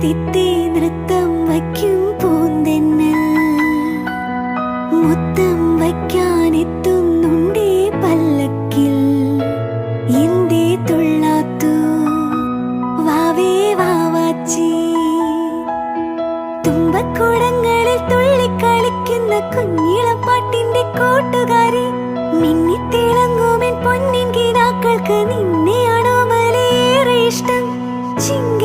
തിത്തി നൃത്തം വയ്ക്കും പൂന്തെന്നൽ മുത്തം വയ്ക്കാനെത്തുന്നുണ്ടേ പല്ലക്കിൽ എന്തേ തുള്ളാത്തു വാവേ വാവാച്ചി തുമ്പക്കുടങ്ങളിൽ തുള്ളിക്കളിക്കുന്ന കുഞ്ഞിളം പാട്ടിന്റെ കൂട്ടുകാരി മിന്നിത്തിളങ്ങുമെൻ പൊന്നിൻ കിനാക്കൾക്ക് നിന്നെയാണോ മലേറെ ഇഷ്ടം ചിങ്ങ